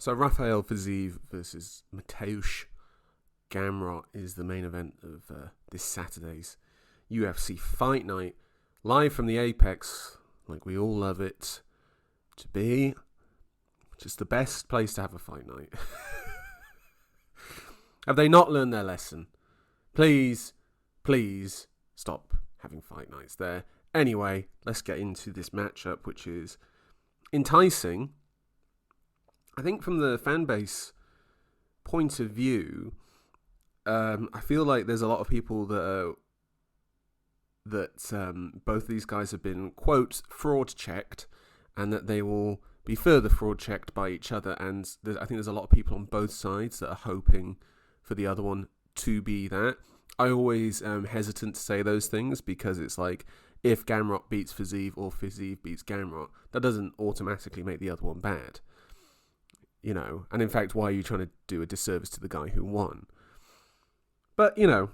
So Rafael Fiziev versus Mateusz Gamrot is the main event of this Saturday's UFC Fight Night, live from the Apex, like we all love it to be. Just the best place to have a fight night. Have they not learned their lesson? Please stop having fight nights there. Anyway, let's get into this matchup, which is enticing. I think from the fan base point of view, I feel like there's a lot of people that both these guys have been, quote, fraud checked, and that they will be further fraud checked by each other. And I think there's a lot of people on both sides that are hoping for the other one to be that. I always am hesitant to say those things because it's like, if Gamrot beats Fiziev or Fiziev beats Gamrot, that doesn't automatically make the other one bad. You know, and in fact, why are you trying to do a disservice to the guy who won? But, you know,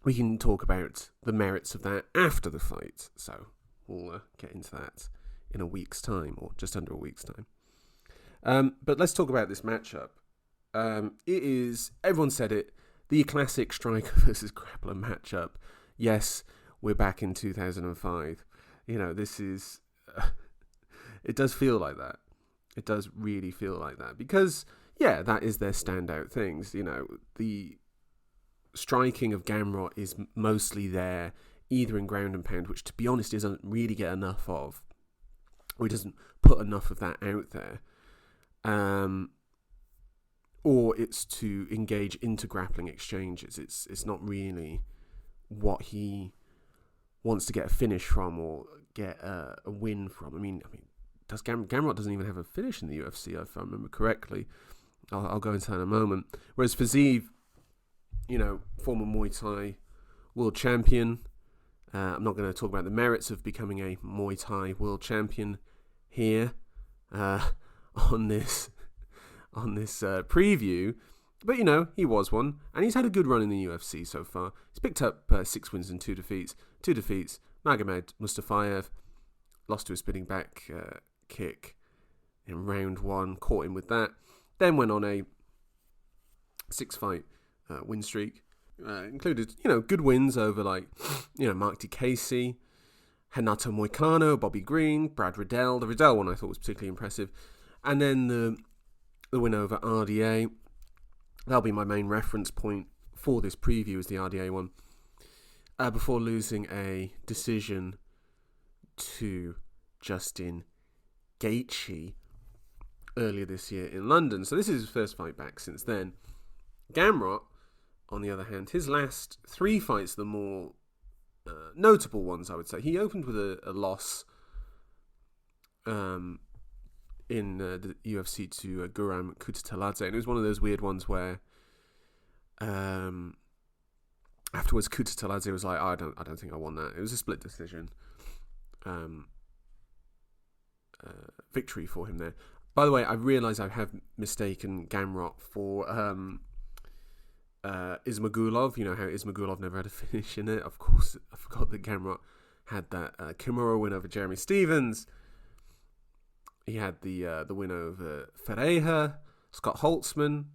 we can talk about the merits of that after the fight. So we'll get into that in a week's time, or just under a week's time. But let's talk about this matchup. It is, everyone said it, the classic striker versus grappler matchup. Yes, we're back in 2005. You know, this is, it does feel like that. It does really feel like that. Because, yeah, that is their standout things. You know, the striking of Gamrot is mostly there, either in ground and pound, which to be honest, he doesn't really get enough of. Or he doesn't put enough of that out there. Or it's to engage into grappling exchanges. It's not really what he wants to get a finish from or get a win from. I mean, Gamrot doesn't even have a finish in the UFC, if I remember correctly. I'll go into that in a moment. Whereas Fiziev, you know, former Muay Thai world champion. I'm not going to talk about the merits of becoming a Muay Thai world champion here on this preview. But, you know, he was one, and he's had a good run in the UFC so far. He's picked up 6 wins and 2 defeats. 2 defeats, Magomed Mustafayev lost to a spinning back kick in round 1, caught him with that. Then went on a 6-fight win streak. Included, you know, good wins over, like, you know, Mark DeCasey, Renato Moicano, Bobby Green, Brad Riddell. The Riddell one I thought was particularly impressive. And then the win over RDA. That'll be my main reference point for this preview, is the RDA one. Before losing a decision to Justin Gaethje earlier this year in London. So this is his first fight back since then. Gamrot, on the other hand, his last 3 fights, the more notable ones, I would say. He opened with a loss in the UFC to Guram Kutateladze, and it was one of those weird ones where afterwards Kutateladze was like, I don't think I won that. It was a split decision victory for him there. By the way, I realise I have mistaken Gamrot for Ismagulov. You know how Ismagulov never had a finish in it. Of course, I forgot that Gamrot had that Kimura win over Jeremy Stevens. He had the win over Ferreira, Scott Holtzman.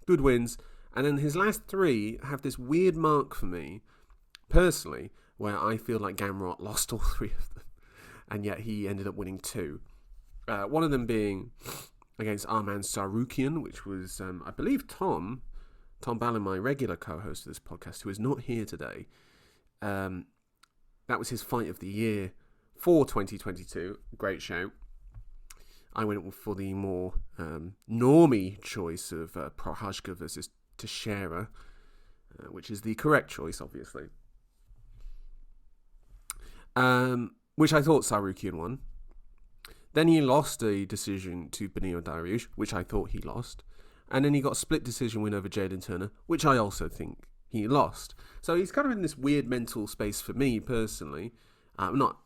Good wins. And then his last 3 have this weird mark for me, personally, where I feel like Gamrot lost all 3 of them. And yet he ended up winning 2. One of them being against Arman Sarukian, which was, I believe, Tom Ballin, my regular co-host of this podcast, who is not here today. That was his fight of the year for 2022. Great shout. I went for the more normie choice of Prohashka versus Teixeira, which is the correct choice, obviously. Which I thought Sarukian won. Then he lost a decision to Benio Dariush, which I thought he lost. And then he got a split decision win over Jalen Turner, which I also think he lost. So he's kind of in this weird mental space for me, personally. I'm not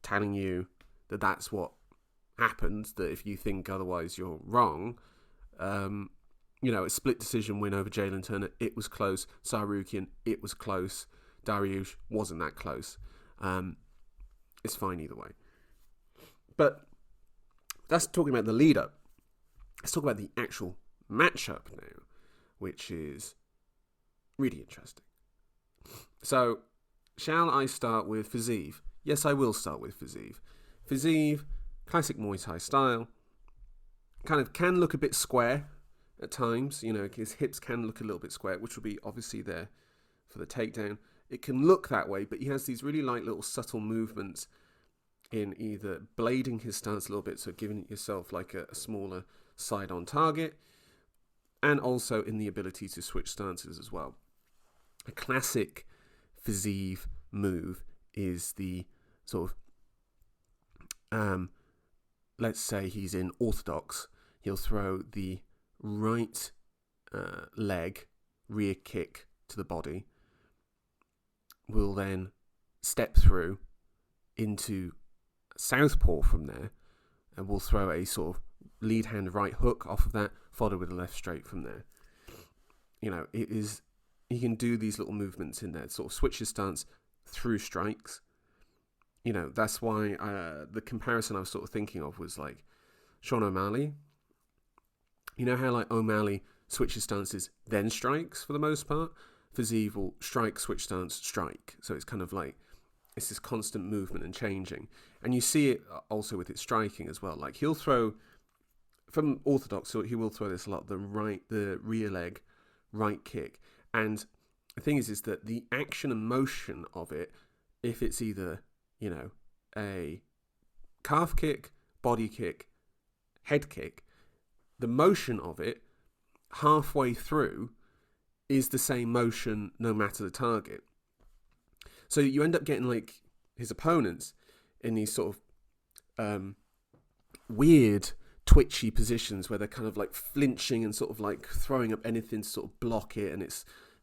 telling you that that's what happened, that if you think otherwise, you're wrong. You know, a split decision win over Jalen Turner, it was close. Sarukian, it was close. Dariush wasn't that close. It's fine either way. But that's talking about the lead-up. let's talk about the actual matchup now, which is really interesting. So, shall I start with Fiziev? Yes, I will start with Fiziev. Fiziev, classic Muay Thai style, kind of can look a bit square at times. His hips can look a little bit square, which will be obviously there for the takedown. It can look that way, but he has these really light little subtle movements in either blading his stance a little bit, so giving yourself like a smaller side on target, and also in the ability to switch stances as well. A classic Fiziev move is the sort of, let's say he's in orthodox, he'll throw the right leg rear kick to the body, will then step through into southpaw from there, and will throw a sort of lead hand right hook off of that, followed with a left straight from there. He can do these little movements in there, sort of switch his stance through strikes. That's why the comparison I was sort of thinking of was like Sean O'Malley. You know how like O'Malley switches stances, then strikes for the most part? Fiziev will strike, switch stance, strike. So it's kind of like, it's this constant movement and changing. And you see it also with its striking as well. Like he'll throw, from orthodox, so he will throw this a lot, the rear leg, right kick. And the thing is that the action and motion of it, if it's either, a calf kick, body kick, head kick, the motion of it halfway through is the same motion no matter the target. So you end up getting like his opponents in these sort of weird twitchy positions where they're kind of like flinching and sort of like throwing up anything to sort of block it, and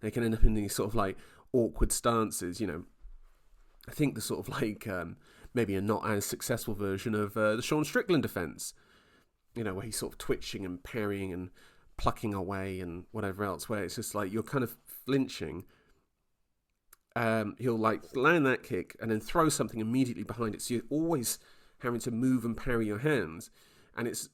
they can end up in these sort of like awkward stances. I think the sort of like maybe a not as successful version of the Sean Strickland defense, where he's sort of twitching and parrying and plucking away and whatever else, where it's just like you're kind of flinching. He'll like land that kick and then throw something immediately behind it, so you're always having to move and parry your hands, and it's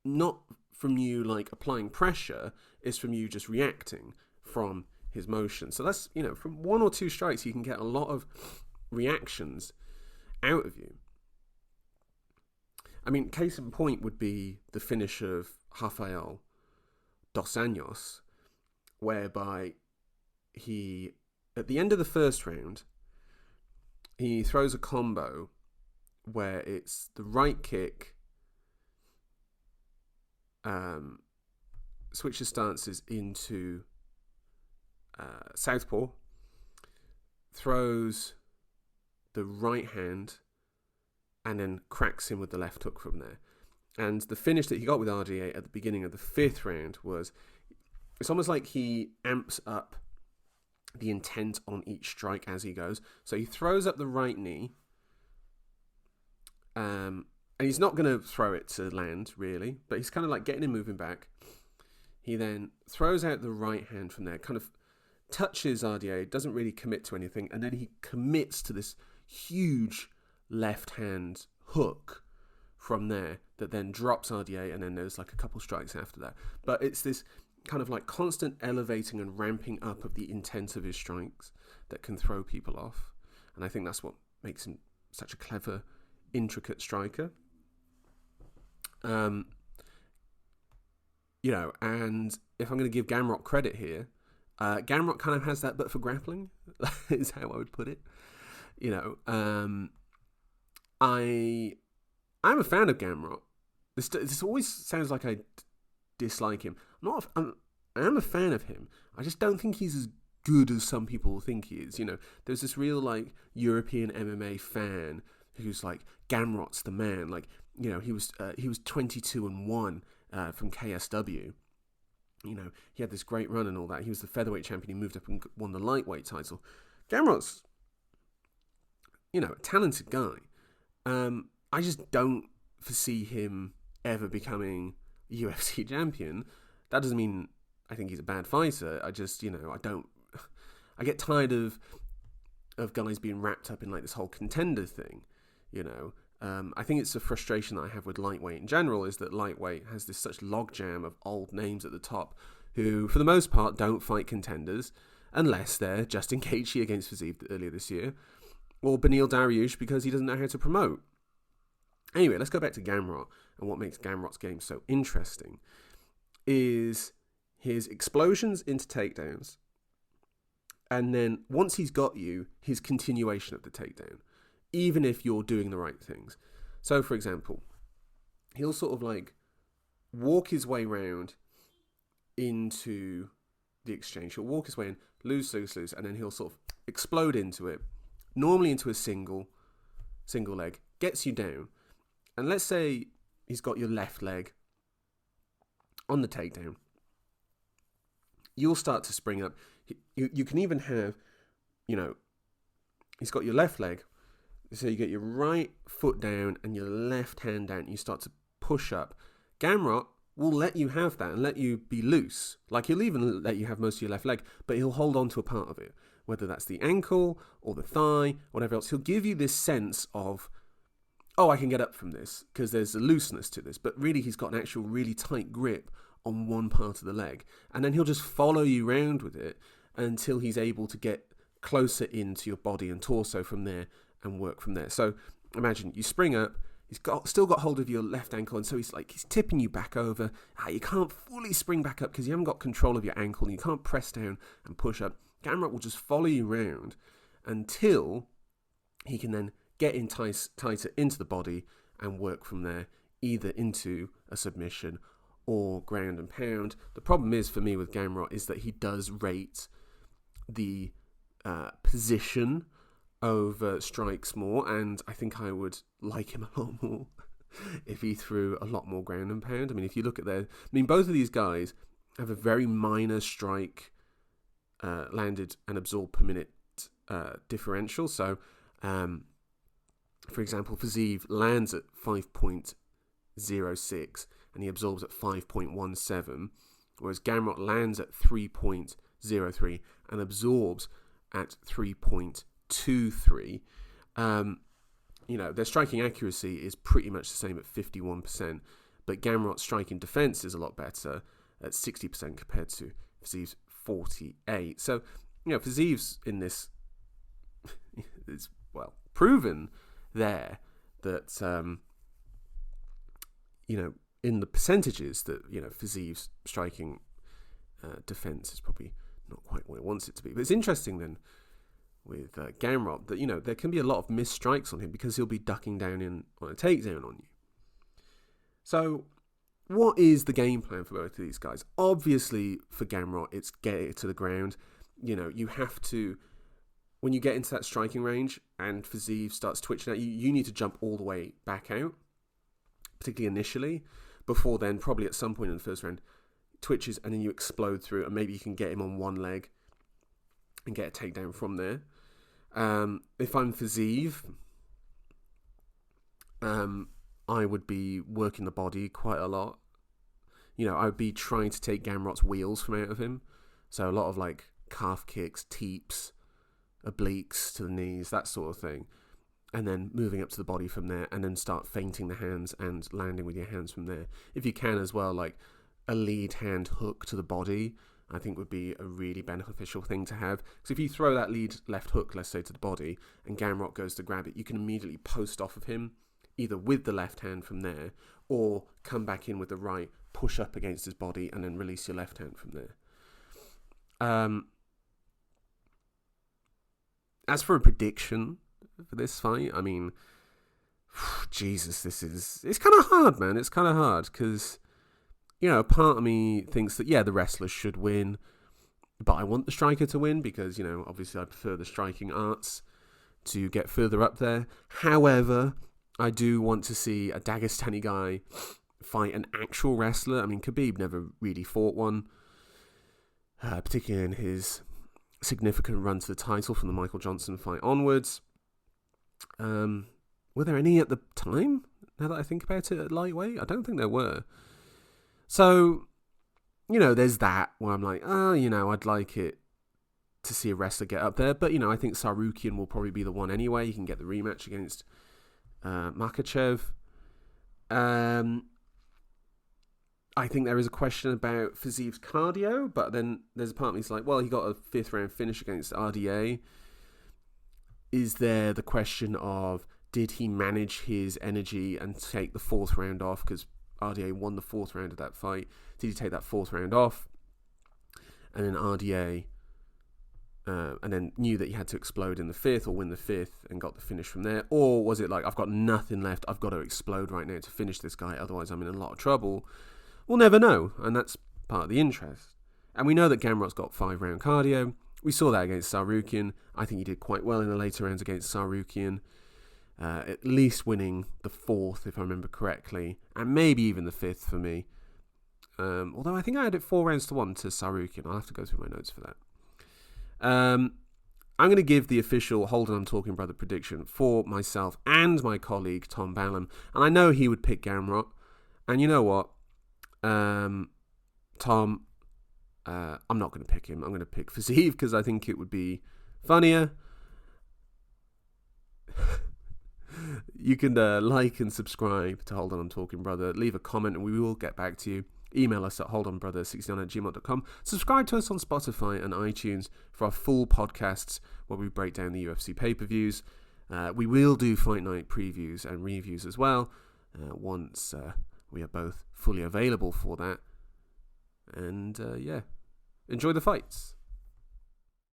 not from you like applying pressure, it's from you just reacting from his motion. So that's, from one or two strikes you can get a lot of reactions out of you. I mean, case in point would be the finish of Rafael dos Anjos, whereby he, at the end of the first round, he throws a combo where it's the right kick, switches stances into southpaw, throws the right hand, and then cracks him with the left hook from there. And the finish that he got with RDA at the beginning of the fifth round was, it's almost like he amps up the intent on each strike as he goes. So he throws up the right knee, and he's not going to throw it to land, really, but he's kind of like getting him moving back. He then throws out the right hand from there, kind of touches RDA, doesn't really commit to anything, and then he commits to this huge left hand hook from there that then drops RDA, and then there's like a couple strikes after that. But it's this kind of like constant elevating and ramping up of the intent of his strikes that can throw people off. And I think that's what makes him such a clever, intricate striker. And if I'm going to give Gamrot credit here, Gamrot kind of has that, but for grappling, is how I would put it. I'm a fan of Gamrot. This always sounds like I dislike him. I am a fan of him. I just don't think he's as good as some people think he is. There's this real like European MMA fan who's like, Gamrot's the man. Like, he was 22-1 from KSW. He had this great run and all that. He was the featherweight champion. He moved up and won the lightweight title. Gamrot's, a talented guy. I just don't foresee him ever becoming a UFC champion. That doesn't mean I think he's a bad fighter. I just, I get tired of guys being wrapped up in like this whole contender thing, I think it's a frustration that I have with lightweight in general, is that lightweight has this such logjam of old names at the top who, for the most part, don't fight contenders unless they're Justin Gaethje against Fiziev earlier this year, or Beneil Dariush because he doesn't know how to promote. Anyway, let's go back to Gamrot, and what makes Gamrot's game so interesting is his explosions into takedowns, and then once he's got you, his continuation of the takedown, even if you're doing the right things. So, for example, he'll sort of like walk his way round into the exchange. He'll walk his way in, lose, and then he'll sort of explode into it, normally into a single leg, gets you down. And let's say he's got your left leg on the takedown. You'll start to spring up. You can even have, he's got your left leg. So you get your right foot down and your left hand down. You start to push up. Gamrot will let you have that and let you be loose. Like, he'll even let you have most of your left leg, but he'll hold on to a part of it, whether that's the ankle or the thigh, whatever else. He'll give you this sense of, oh, I can get up from this because there's a looseness to this. But really, he's got an actual really tight grip on one part of the leg. And then he'll just follow you around with it until he's able to get closer into your body and torso from there and work from there. So imagine you spring up, he's still got hold of your left ankle, and so he's tipping you back over. You can't fully spring back up because you haven't got control of your ankle and you can't press down and push up. Gamrot will just follow you around until he can then get in tighter into the body and work from there, either into a submission or ground and pound. The problem is, for me, with Gamrot is that he does rate the position over strikes more, and I think I would like him a lot more if he threw a lot more ground and pound. I mean, if you look at both of these guys have a very minor strike landed and absorbed per minute differential. So, for example, Fiziev lands at 5.06 and he absorbs at 5.17, whereas Gamrot lands at 3.03 and absorbs at 3.23. Their striking accuracy is pretty much the same at 51%, but Gamrot's striking defense is a lot better at 60% compared to Fiziev's 48%. So, Fiziev's in this, it's, proven there that, in the percentages that, Fiziev's striking defense is probably not quite what it wants it to be. But it's interesting then with Gamrot that, there can be a lot of missed strikes on him because he'll be ducking down on a takedown on you. So what is the game plan for both of these guys? Obviously, for Gamrot, it's get it to the ground. You have to, when you get into that striking range and Fiziev starts twitching at you, you need to jump all the way back out, particularly initially, before then, probably at some point in the first round, twitches and then you explode through, and maybe you can get him on one leg and get a takedown from there. If I'm Fiziev, I would be working the body quite a lot. I would be trying to take Gamrot's wheels from out of him. So a lot of calf kicks, teeps, obliques to the knees, that sort of thing. And then moving up to the body from there, and then start feinting the hands and landing with your hands from there. If you can as well, a lead hand hook to the body, I think would be a really beneficial thing to have. Because if you throw that lead left hook, let's say, to the body, and Gamrot goes to grab it, you can immediately post off of him, either with the left hand from there, or come back in with the right, push up against his body, and then release your left hand from there. As for a prediction for this fight, I mean, Jesus, it's kind of hard, man. It's kind of hard because, part of me thinks that, the wrestler should win, but I want the striker to win because, obviously I prefer the striking arts to get further up there. However, I do want to see a Dagestani guy fight an actual wrestler. I mean, Khabib never really fought one, particularly in his significant run to the title from the Michael Johnson fight onwards. Were there any at the time, now that I think about it, at lightweight? I don't think there were. So, there's that where I'm like, I'd like it to see a wrestler get up there. But, I think Sarukian will probably be the one anyway. He can get the rematch against Makhachev. I think there is a question about Fiziev's cardio, but then there's a part of me that's like, well, he got a 5th round finish against RDA. Is there the question of, did he manage his energy and take the 4th round off? Because RDA won the 4th round of that fight. Did he take that 4th round off? And then RDA, and then knew that he had to explode in the 5th or win the 5th and got the finish from there? Or was it like, I've got nothing left, I've got to explode right now to finish this guy, otherwise I'm in a lot of trouble? We'll never know, and that's part of the interest. And we know that Gamrot's got 5-round cardio. We saw that against Sarukian. I think he did quite well in the later rounds against Sarukian, at least winning the 4th, if I remember correctly, and maybe even the 5th for me. Although I think I had it 4-1 to Sarukian. I'll have to go through my notes for that. I'm going to give the official Hold On I'm Talking Brother prediction for myself and my colleague Tom Ballum, and I know he would pick Gamrot. And you know what? Tom, I'm not going to pick him. I'm going to pick Fiziev because I think it would be funnier. You can like and subscribe to Hold On I'm Talking Brother. Leave a comment and we will get back to you. Email us at holdonbrother69@gmail.com. Subscribe to us on Spotify and iTunes for our full podcasts where we break down the UFC pay-per-views. We will do Fight Night previews and reviews as well once we are both fully available for that. And enjoy the fights.